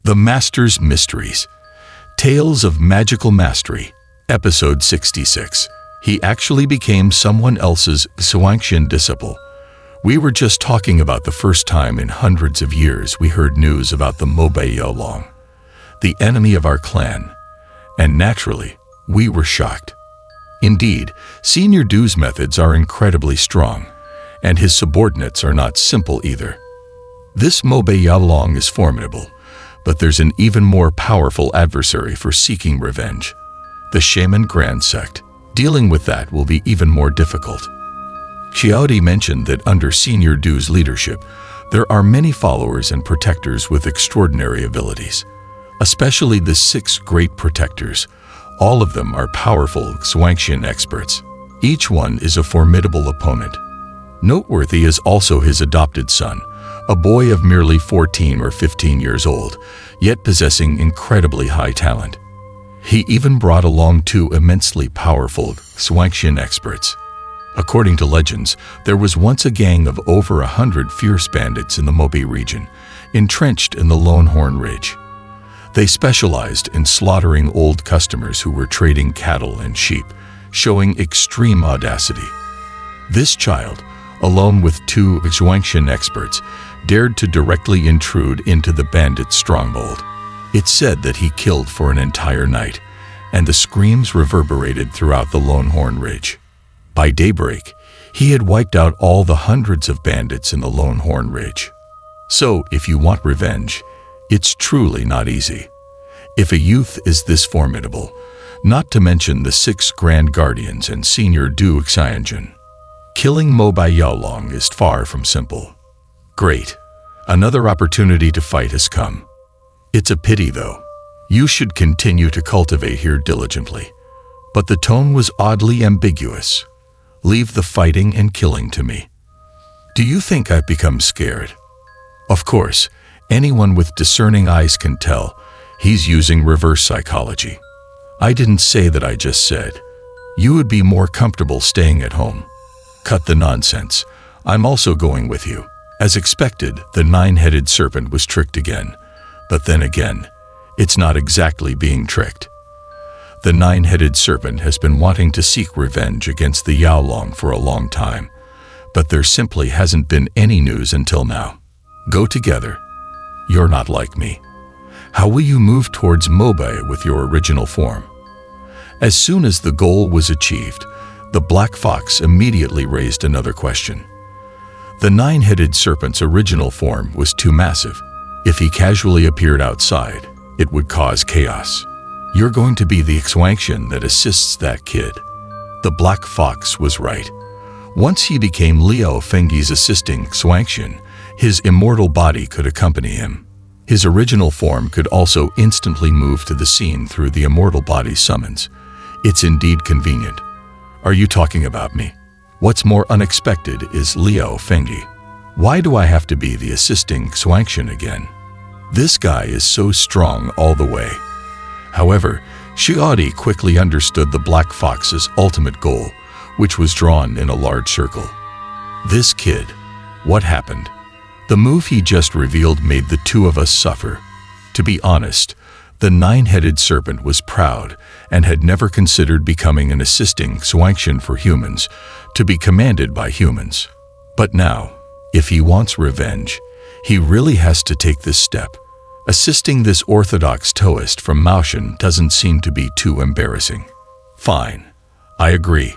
The Master's Mysteries. Tales of Magical Mastery. Episode 66. He actually became someone else's Xuanxian disciple. We were just talking about the first time in hundreds of years we heard news about the Mobei Yaolong, the enemy of our clan. And naturally, we were shocked. Indeed, Senior Du's methods are incredibly strong, and his subordinates are not simple either. This Mobei Yaolong is formidable, but there's an even more powerful adversary for seeking revenge: the Shaman Grand Sect. Dealing with that will be even more difficult. Xiaodi mentioned that under Senior Du's leadership, there are many followers and protectors with extraordinary abilities, especially the 6 great protectors. All of them are powerful Xuanxian experts. Each one is a formidable opponent. Noteworthy is also his adopted son, a boy of merely 14 or 15 years old, yet possessing incredibly high talent. He even brought along 2 immensely powerful Xuanxian experts. According to legends, there was once a gang of over 100 fierce bandits in the Mobei region, entrenched in the Longhorn Ridge. They specialized in slaughtering old customers who were trading cattle and sheep, showing extreme audacity. This child, alone with 2 Xuanxian experts, dared to directly intrude into the bandits' stronghold. It's said that he killed for an entire night, and the screams reverberated throughout the Longhorn Ridge. By daybreak, he had wiped out all the hundreds of bandits in the Longhorn Ridge. So, if you want revenge, it's truly not easy. If a youth is this formidable, not to mention the 6 Grand Guardians and Senior Du Xianjun, killing Mobei Yaolong is far from simple. Great. Another opportunity to fight has come. It's a pity, though. You should continue to cultivate here diligently. But the tone was oddly ambiguous. Leave the fighting and killing to me. Do you think I've become scared? Of course, anyone with discerning eyes can tell he's using reverse psychology. I didn't say that, I just said you would be more comfortable staying at home. Cut the nonsense. I'm also going with you. As expected, the 9-headed serpent was tricked again. But then again, it's not exactly being tricked. The 9-headed serpent has been wanting to seek revenge against the Yaolong for a long time, but there simply hasn't been any news until now. Go together. You're not like me. How will you move towards Mobei with your original form? As soon as the goal was achieved, the black fox immediately raised another question. The 9-headed serpent's original form was too massive. If he casually appeared outside, it would cause chaos. You're going to be the Xuanxian that assists that kid. The black fox was right. Once he became Liao Fengyi's assisting Xuanxian, his immortal body could accompany him. His original form could also instantly move to the scene through the immortal body's summons. It's indeed convenient. Are you talking about me? What's more unexpected is Liao Fengyi. Why do I have to be the assisting Xuanxian again? This guy is so strong all the way. However, Xiaodi quickly understood the black fox's ultimate goal, which was drawn in a large circle. This kid. What happened? The move he just revealed made the 2 of us suffer. To be honest, the 9-headed serpent was proud and had never considered becoming an assisting Xuanxian for humans, to be commanded by humans. But now, if he wants revenge, he really has to take this step. Assisting this orthodox Taoist from Maoshan doesn't seem to be too embarrassing. Fine, I agree.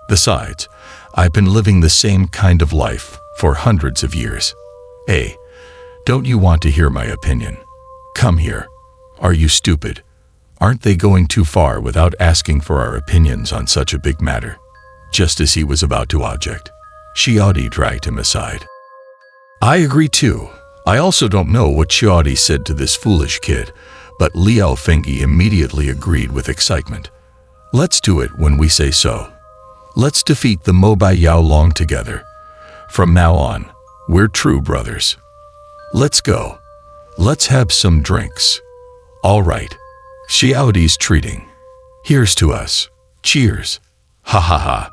Besides, I've been living the same kind of life for hundreds of years. Hey, don't you want to hear my opinion? Come here. Are you stupid? Aren't they going too far without asking for our opinions on such a big matter? Just as he was about to object, Xiaodi dragged him aside. I agree too. I also don't know what Xiaodi said to this foolish kid, but Liao Fengyi immediately agreed with excitement. Let's do it when we say so. Let's defeat the Mobei Yaolong together. From now on, we're true brothers. Let's go. Let's have some drinks. All right. Xiaodi's treating. Here's to us. Cheers. Ha ha ha.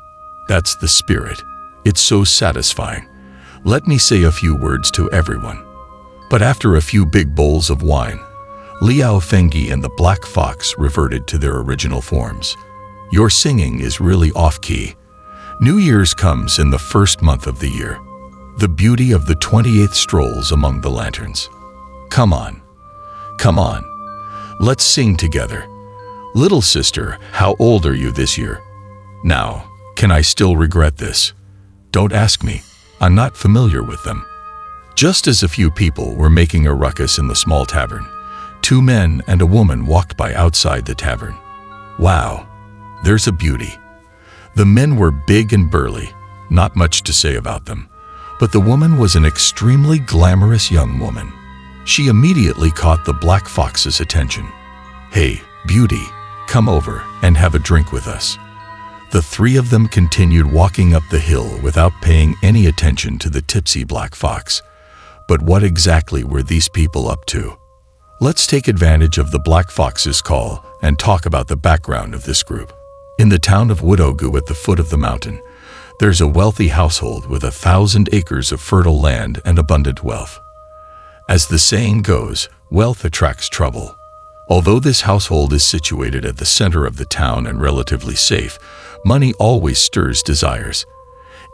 That's the spirit. It's so satisfying. Let me say a few words to everyone. But after a few big bowls of wine, Liao Fengyi and the black fox reverted to their original forms. Your singing is really off-key. New Year's comes in the first month of the year. The beauty of the 28th strolls among the lanterns. Come on. Come on. Let's sing together. Little sister, how old are you this year? Now, can I still regret this? Don't ask me. I'm not familiar with them. Just as a few people were making a ruckus in the small tavern, 2 men and a woman walked by outside the tavern. Wow, there's a beauty. The men were big and burly, not much to say about them, but the woman was an extremely glamorous young woman. She immediately caught the black fox's attention. Hey, beauty, come over and have a drink with us. The 3 of them continued walking up the hill without paying any attention to the tipsy black fox. But what exactly were these people up to? Let's take advantage of the black fox's call and talk about the background of this group. In the town of Wudogu at the foot of the mountain, there's a wealthy household with 1,000 acres of fertile land and abundant wealth. As the saying goes, wealth attracts trouble. Although this household is situated at the center of the town and relatively safe, money always stirs desires.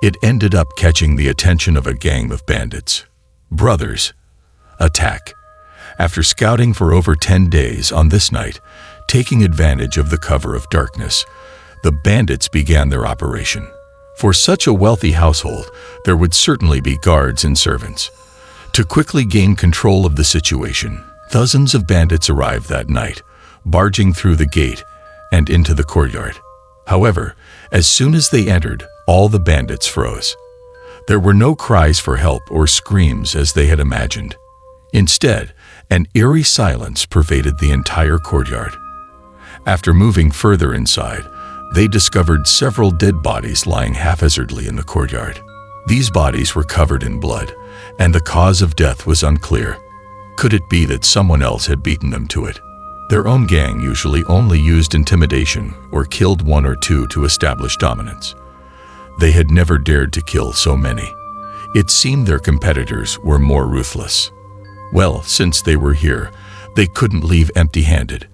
It ended up catching the attention of a gang of bandits. Brothers, attack. After scouting for over 10 days on this night, taking advantage of the cover of darkness, the bandits began their operation. For such a wealthy household, there would certainly be guards and servants. To quickly gain control of the situation, dozens of bandits arrived that night, barging through the gate and into the courtyard. However, as soon as they entered, all the bandits froze. There were no cries for help or screams as they had imagined. Instead, an eerie silence pervaded the entire courtyard. After moving further inside, they discovered several dead bodies lying haphazardly in the courtyard. These bodies were covered in blood, and the cause of death was unclear. Could it be that someone else had beaten them to it? Their own gang usually only used intimidation or killed 1 or 2 to establish dominance. They had never dared to kill so many. It seemed their competitors were more ruthless. Well, since they were here, they couldn't leave empty-handed.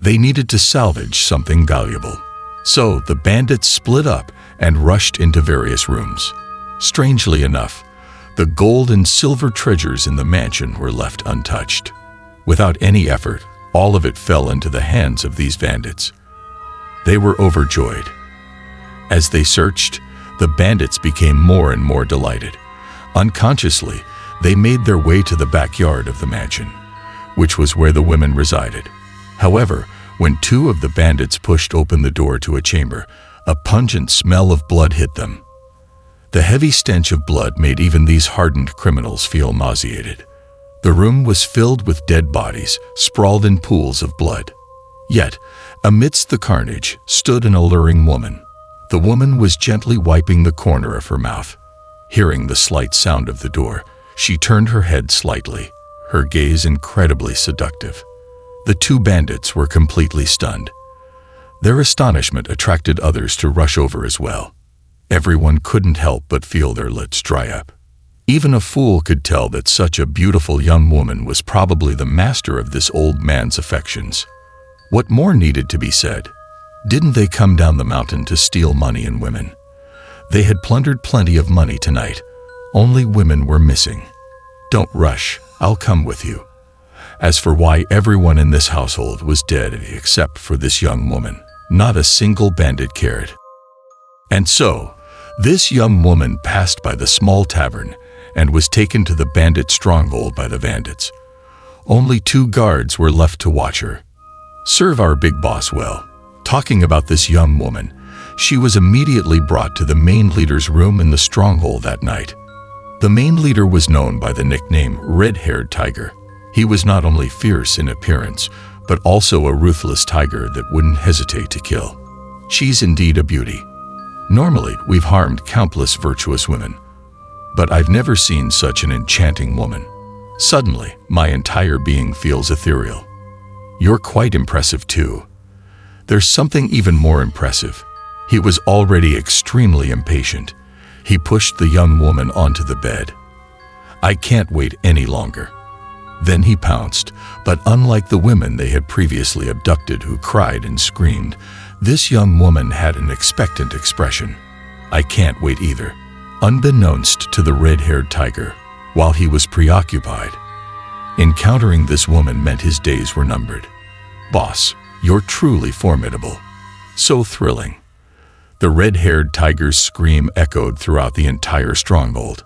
They needed to salvage something valuable. So the bandits split up and rushed into various rooms. Strangely enough, the gold and silver treasures in the mansion were left untouched. Without any effort, all of it fell into the hands of these bandits. They were overjoyed. As they searched, the bandits became more and more delighted. Unconsciously, they made their way to the backyard of the mansion, which was where the women resided. However, when 2 of the bandits pushed open the door to a chamber, a pungent smell of blood hit them. The heavy stench of blood made even these hardened criminals feel nauseated. The room was filled with dead bodies, sprawled in pools of blood. Yet, amidst the carnage, stood an alluring woman. The woman was gently wiping the corner of her mouth. Hearing the slight sound of the door, she turned her head slightly, her gaze incredibly seductive. The 2 bandits were completely stunned. Their astonishment attracted others to rush over as well. Everyone couldn't help but feel their lips dry up. Even a fool could tell that such a beautiful young woman was probably the master of this old man's affections. What more needed to be said? Didn't they come down the mountain to steal money and women? They had plundered plenty of money tonight. Only women were missing. Don't rush, I'll come with you. As for why everyone in this household was dead except for this young woman, not a single bandit cared. And so, this young woman passed by the small tavern and was taken to the bandit stronghold by the bandits. Only 2 guards were left to watch her. Serve our big boss well. Talking about this young woman, she was immediately brought to the main leader's room in the stronghold that night. The main leader was known by the nickname Red-Haired Tiger. He was not only fierce in appearance, but also a ruthless tiger that wouldn't hesitate to kill. She's indeed a beauty. Normally, we've harmed countless virtuous women, but I've never seen such an enchanting woman. Suddenly, my entire being feels ethereal. You're quite impressive too. There's something even more impressive. He was already extremely impatient. He pushed the young woman onto the bed. I can't wait any longer. Then he pounced, but unlike the women they had previously abducted who cried and screamed, this young woman had an expectant expression. "I can't wait either." Unbeknownst to the red-haired tiger, while he was preoccupied, encountering this woman meant his days were numbered. "Boss, you're truly formidable. So thrilling." The red-haired tiger's scream echoed throughout the entire stronghold.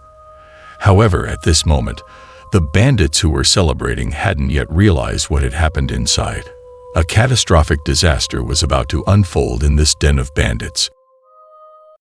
However, at this moment, the bandits who were celebrating hadn't yet realized what had happened inside. A catastrophic disaster was about to unfold in this den of bandits.